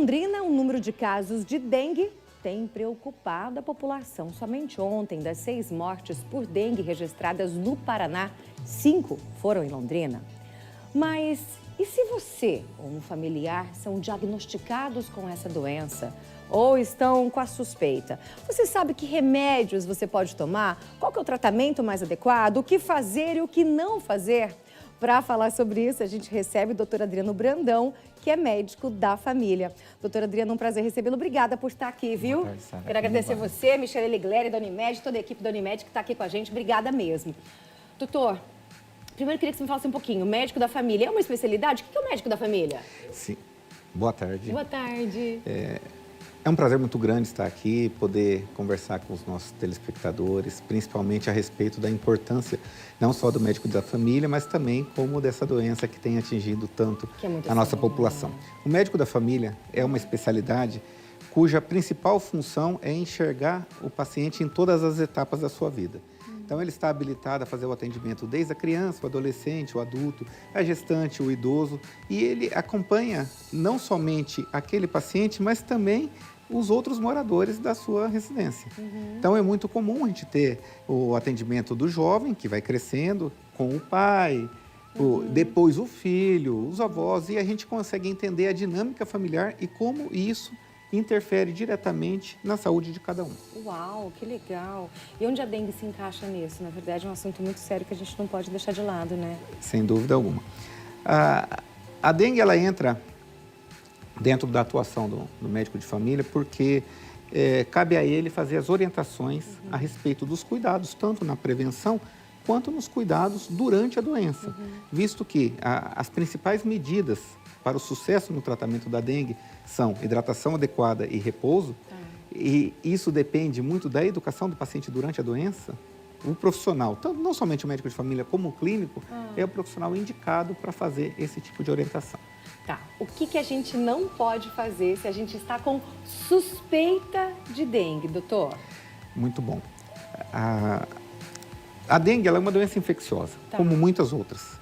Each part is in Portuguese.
Londrina, o número de casos de dengue tem preocupado a população. Somente ontem, das 6 mortes por dengue registradas no Paraná, 5 foram em Londrina. Mas e se você ou um familiar são diagnosticados com essa doença ou estão com a suspeita? Você sabe que remédios você pode tomar? Qual que é o tratamento mais adequado? O que fazer e o que não fazer? Para falar sobre isso, a gente recebe o doutor Adriano Brandão, que é médico da família. Doutor Adriano, um prazer recebê-lo. Obrigada por estar aqui, viu? Quero agradecer você, Michele Legleri, da Unimed, toda a equipe da Unimed que está aqui com a gente. Obrigada mesmo. Doutor, primeiro queria que você me falasse um pouquinho. Médico da família é uma especialidade? O que é o médico da família? Sim. Boa tarde. Boa tarde. É um prazer muito grande estar aqui, poder conversar com os nossos telespectadores, principalmente a respeito da importância não só do médico da família, mas também como dessa doença que tem atingido tanto a nossa população. O médico da família é uma especialidade cuja principal função é enxergar o paciente em todas as etapas da sua vida. Então, ele está habilitado a fazer o atendimento desde a criança, o adolescente, o adulto, a gestante, o idoso. E ele acompanha não somente aquele paciente, mas também os outros moradores da sua residência. Então, é muito comum a gente ter o atendimento do jovem, que vai crescendo, com o pai, depois o filho, os avós, e a gente consegue entender a dinâmica familiar e como isso interfere diretamente na saúde de cada um. Uau, que legal. E onde a dengue se encaixa nisso? Na verdade, é um assunto muito sério que a gente não pode deixar de lado, né? Sem dúvida alguma. A dengue, ela entra dentro da atuação do médico de família porque cabe a ele fazer as orientações a respeito dos cuidados, tanto na prevenção quanto nos cuidados durante a doença, visto que as principais medidas para o sucesso no tratamento da dengue são hidratação adequada e repouso, e isso depende muito da educação do paciente durante a doença. O profissional, tanto não somente o médico de família como o clínico, é o profissional indicado para fazer esse tipo de orientação. Tá. O que a gente não pode fazer se a gente está com suspeita de dengue, doutor? Muito bom. A dengue, ela é uma doença infecciosa, como muitas outras.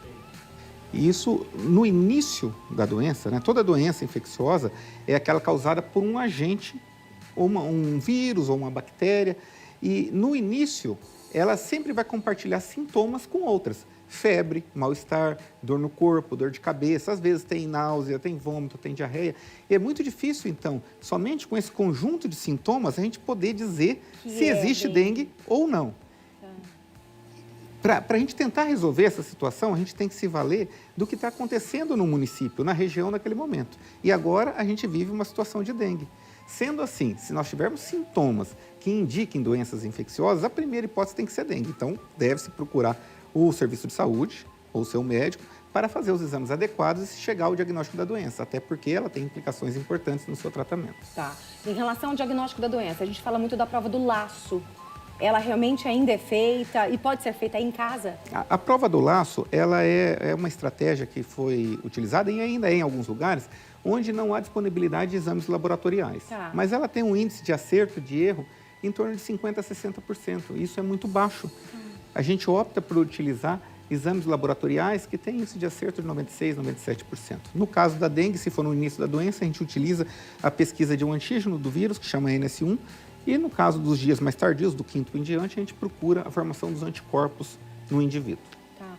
E isso, no início da doença, né, toda doença infecciosa é aquela causada por um agente, ou um vírus ou uma bactéria. E no início, ela sempre vai compartilhar sintomas com outras. Febre, mal-estar, dor no corpo, dor de cabeça, às vezes tem náusea, tem vômito, tem diarreia. E é muito difícil, então, somente com esse conjunto de sintomas, a gente poder dizer se existe dengue ou não. Para a gente tentar resolver essa situação, a gente tem que se valer do que está acontecendo no município, na região, naquele momento. E agora a gente vive uma situação de dengue. Sendo assim, se nós tivermos sintomas que indiquem doenças infecciosas, a primeira hipótese tem que ser dengue. Então, deve-se procurar o serviço de saúde ou o seu médico para fazer os exames adequados e chegar ao diagnóstico da doença, até porque ela tem implicações importantes no seu tratamento. Tá. Em relação ao diagnóstico da doença, a gente fala muito da prova do laço. Ela realmente ainda é feita e pode ser feita em casa? A prova do laço, ela é uma estratégia que foi utilizada e ainda é em alguns lugares onde não há disponibilidade de exames laboratoriais. Mas ela tem um índice de acerto, de erro, em torno de 50% a 60%. Isso é muito baixo. A gente opta por utilizar exames laboratoriais que têm índice de acerto de 96%, 97%. No caso da dengue, se for no início da doença, a gente utiliza a pesquisa de um antígeno do vírus, que chama NS1, e no caso dos dias mais tardios, do 5º em diante, a gente procura a formação dos anticorpos no indivíduo. Tá.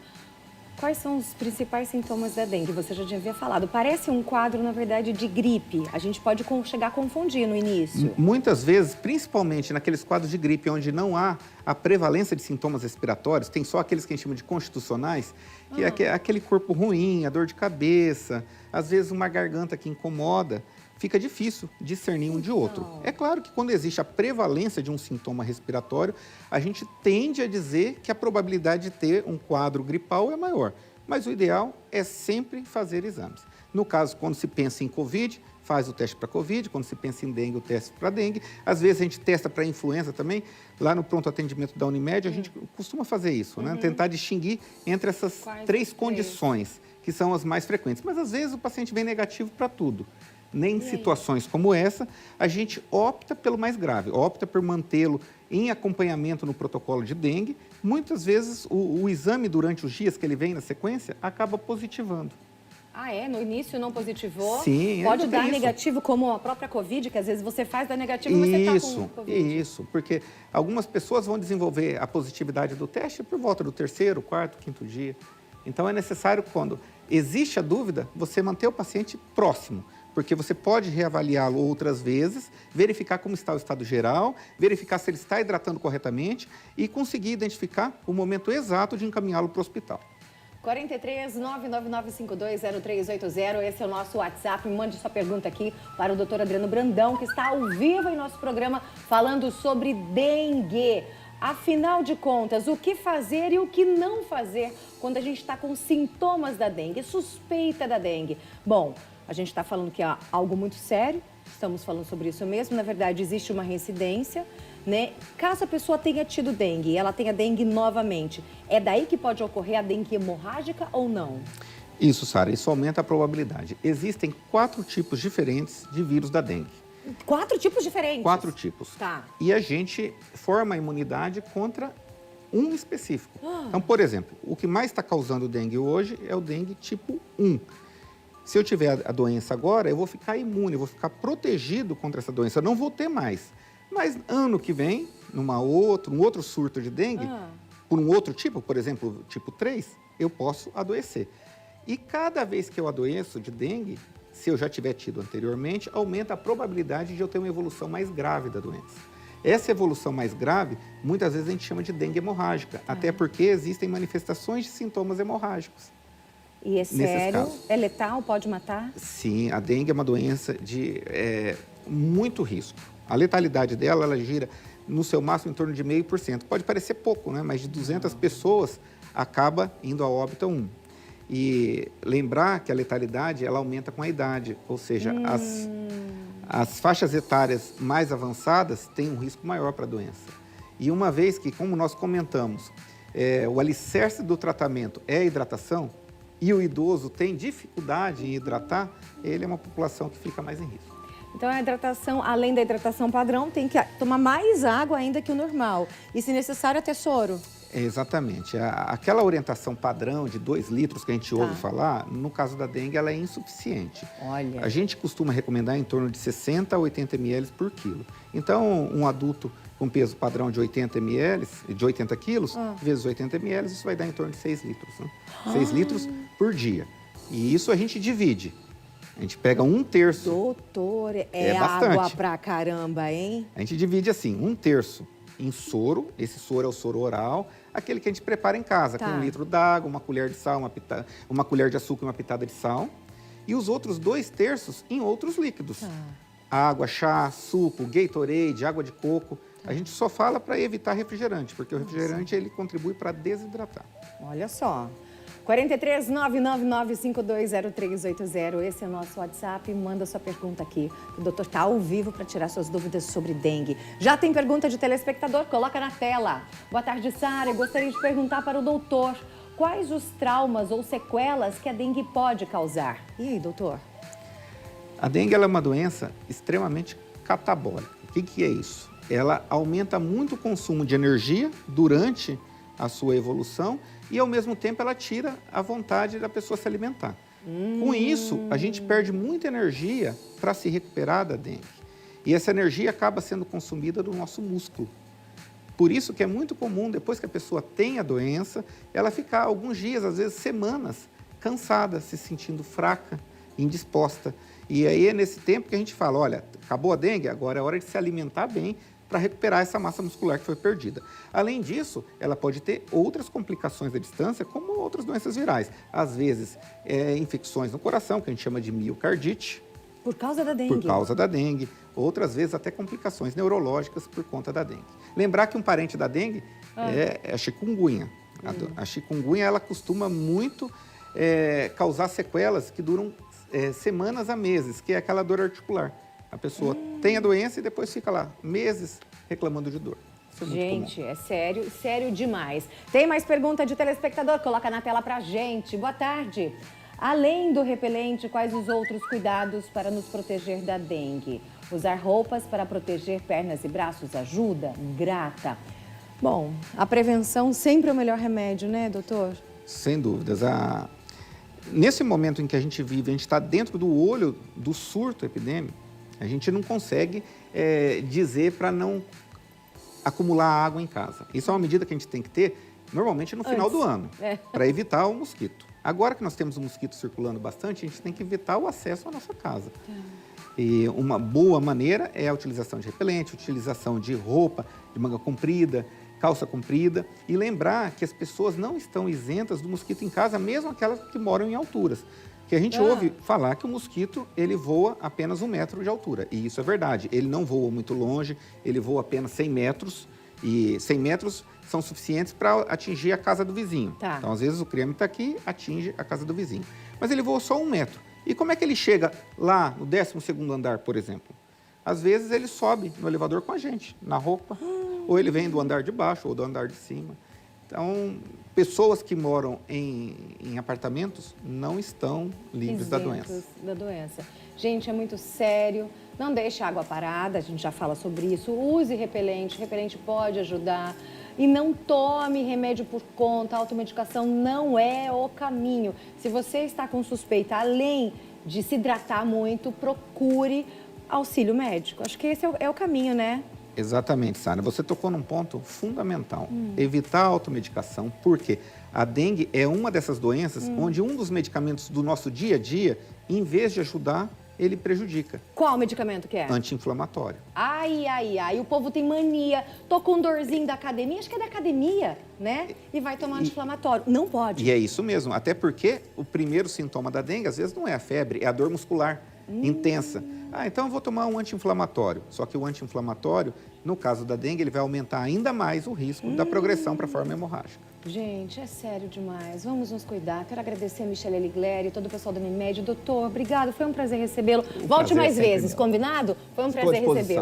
Quais são os principais sintomas da dengue? Você já havia falado. Parece um quadro, na verdade, de gripe. A gente pode chegar a confundir no início. Muitas vezes, principalmente naqueles quadros de gripe onde não há a prevalência de sintomas respiratórios, tem só aqueles que a gente chama de constitucionais, que é aquele corpo ruim, a dor de cabeça, às vezes uma garganta que incomoda. Fica difícil discernir um de outro. É claro que quando existe a prevalência de um sintoma respiratório, a gente tende a dizer que a probabilidade de ter um quadro gripal é maior. Mas o ideal é sempre fazer exames. No caso, quando se pensa em Covid, faz o teste para Covid. Quando se pensa em dengue, o teste para dengue. Às vezes a gente testa para influenza também. Lá no pronto atendimento da Unimed, a gente costuma fazer isso, né? Tentar distinguir entre essas três condições, que são as mais frequentes. Mas às vezes o paciente vem negativo para tudo. Nem em situações como essa, a gente opta pelo mais grave, opta por mantê-lo em acompanhamento no protocolo de dengue. Muitas vezes, o exame durante os dias que ele vem na sequência acaba positivando. Ah, é? No início não positivou? Sim, pode ainda dar tem isso. negativo, como a própria Covid, que às vezes você faz dar negativo, mas você está com Covid. Isso, porque algumas pessoas vão desenvolver a positividade do teste por volta do 3º, 4º, 5º dia. Então, é necessário, quando existe a dúvida, você manter o paciente próximo, porque você pode reavaliá-lo outras vezes, verificar como está o estado geral, verificar se ele está hidratando corretamente e conseguir identificar o momento exato de encaminhá-lo para o hospital. 43 999520380, esse é o nosso WhatsApp. Mande sua pergunta aqui para o Dr. Adriano Brandão, que está ao vivo em nosso programa falando sobre dengue. Afinal de contas, o que fazer e o que não fazer quando a gente está com sintomas da dengue, suspeita da dengue? Bom, a gente está falando que é algo muito sério, estamos falando sobre isso mesmo. Na verdade, existe uma reincidência, né? Caso a pessoa tenha tido dengue e ela tenha dengue novamente, é daí que pode ocorrer a dengue hemorrágica ou não? Isso, Sara, isso aumenta a probabilidade. Existem 4 tipos diferentes de vírus da dengue. 4 tipos diferentes? 4 tipos. Tá. E a gente forma a imunidade contra um específico. Então, por exemplo, o que mais está causando dengue hoje é o dengue tipo 1. Se eu tiver a doença agora, eu vou ficar imune, eu vou ficar protegido contra essa doença, eu não vou ter mais. Mas ano que vem, um outro surto de dengue, por um outro tipo, por exemplo, tipo 3, eu posso adoecer. E cada vez que eu adoeço de dengue, se eu já tiver tido anteriormente, aumenta a probabilidade de eu ter uma evolução mais grave da doença. Essa evolução mais grave, muitas vezes a gente chama de dengue hemorrágica, até porque existem manifestações de sintomas hemorrágicos. E é sério? É letal? Pode matar? Sim, a dengue é uma doença de muito risco. A letalidade dela, ela gira no seu máximo em torno de 0,5%. Pode parecer pouco, né? Mas de 200 pessoas, acaba indo a óbito 1. E lembrar que a letalidade, ela aumenta com a idade, ou seja, as faixas etárias mais avançadas têm um risco maior para a doença. E uma vez que, como nós comentamos, o alicerce do tratamento é a hidratação, e o idoso tem dificuldade em hidratar, ele é uma população que fica mais em risco. Então, a hidratação, além da hidratação padrão, tem que tomar mais água ainda que o normal. E, se necessário, até soro. Exatamente. Aquela orientação padrão de 2 litros que a gente ouve falar, no caso da dengue, ela é insuficiente. Olha. A gente costuma recomendar em torno de 60 a 80 ml por quilo. Então, um adulto com peso padrão de 80 ml, de 80 quilos, vezes 80 ml, isso vai dar em torno de 6 litros. Né? 6 litros por dia. E isso a gente divide. A gente pega 1/3. Doutor, é bastante. Água pra caramba, hein? A gente divide assim, 1/3 em soro, esse soro é o soro oral, aquele que a gente prepara em casa, com 1 litro d'água, uma colher de sal, uma colher de açúcar e uma pitada de sal. E os outros 2/3 em outros líquidos. Água, chá, suco, Gatorade, água de coco. A gente só fala para evitar refrigerante, porque o refrigerante ele contribui para desidratar. Olha só. 43 999 520380, esse é o nosso WhatsApp. Manda sua pergunta aqui. O doutor está ao vivo para tirar suas dúvidas sobre dengue. Já tem pergunta de telespectador? Coloca na tela. Boa tarde, Sara. Eu gostaria de perguntar para o doutor quais os traumas ou sequelas que a dengue pode causar. E aí, doutor? A dengue ela é uma doença extremamente catabólica. O que é isso? Ela aumenta muito o consumo de energia durante a sua evolução e, ao mesmo tempo, ela tira a vontade da pessoa se alimentar. Com isso, a gente perde muita energia para se recuperar da dengue. E essa energia acaba sendo consumida do nosso músculo. Por isso que é muito comum, depois que a pessoa tem a doença, ela ficar alguns dias, às vezes semanas, cansada, se sentindo fraca, indisposta. E aí é nesse tempo que a gente fala, olha, acabou a dengue, agora é hora de se alimentar bem para recuperar essa massa muscular que foi perdida. Além disso, ela pode ter outras complicações à distância, como outras doenças virais. Às vezes, infecções no coração, que a gente chama de miocardite. Por causa da dengue? Por causa da dengue. Outras vezes, até complicações neurológicas por conta da dengue. Lembrar que um parente da dengue é a chikungunya. A chikungunya, ela costuma muito causar sequelas que duram semanas a meses, que é aquela dor articular. A pessoa tem a doença e depois fica lá meses reclamando de dor. Isso é muito gente, comum. é sério, sério demais. Tem mais pergunta de telespectador? Coloca na tela pra gente. Boa tarde. Além do repelente, quais os outros cuidados para nos proteger da dengue? Usar roupas para proteger pernas e braços ajuda? Grata. Bom, a prevenção sempre é o melhor remédio, né, doutor? Sem dúvidas. nesse momento em que a gente vive, a gente está dentro do olho do surto epidêmico, a gente não consegue dizer para não acumular água em casa. Isso é uma medida que a gente tem que ter normalmente no final do ano, para evitar o mosquito. Agora que nós temos o mosquito circulando bastante, a gente tem que evitar o acesso à nossa casa. E uma boa maneira é a utilização de repelente, utilização de roupa de manga comprida, calça comprida, e lembrar que as pessoas não estão isentas do mosquito em casa, mesmo aquelas que moram em alturas. Que a gente ouve falar que o mosquito, ele voa apenas 1 metro de altura, e isso é verdade. Ele não voa muito longe, ele voa apenas 100 metros, e 100 metros são suficientes para atingir a casa do vizinho. Então, às vezes, o criame está aqui, atinge a casa do vizinho. Mas ele voa só 1 metro. E como é que ele chega lá no 12º andar, por exemplo? Às vezes, ele sobe no elevador com a gente, na roupa, ou ele vem do andar de baixo ou do andar de cima. Então, pessoas que moram em apartamentos não estão livres da doença. Gente, é muito sério. Não deixe a água parada, a gente já fala sobre isso. Use repelente, repelente pode ajudar. E não tome remédio por conta, a automedicação não é o caminho. Se você está com suspeita, além de se hidratar muito, procure auxílio médico. Acho que esse é o caminho, né? Exatamente, Sara. Você tocou num ponto fundamental. Evitar a automedicação, porque a dengue é uma dessas doenças onde um dos medicamentos do nosso dia a dia, em vez de ajudar, ele prejudica. Qual medicamento que é? Anti-inflamatório. Ai, o povo tem mania. Tô com dorzinho da academia, acho que é da academia, né? E vai tomar anti-inflamatório. Não pode. E é isso mesmo, até porque o primeiro sintoma da dengue, às vezes, não é a febre, é a dor muscular intensa. Então eu vou tomar um anti-inflamatório. Só que o anti-inflamatório, no caso da dengue, ele vai aumentar ainda mais o risco da progressão para a forma hemorrágica. Gente, é sério demais. Vamos nos cuidar. Quero agradecer a Michele Alighieri e todo o pessoal da Unimed. Doutor, obrigado. Foi um prazer recebê-lo. Volte mais vezes, combinado? Foi um prazer recebê-lo.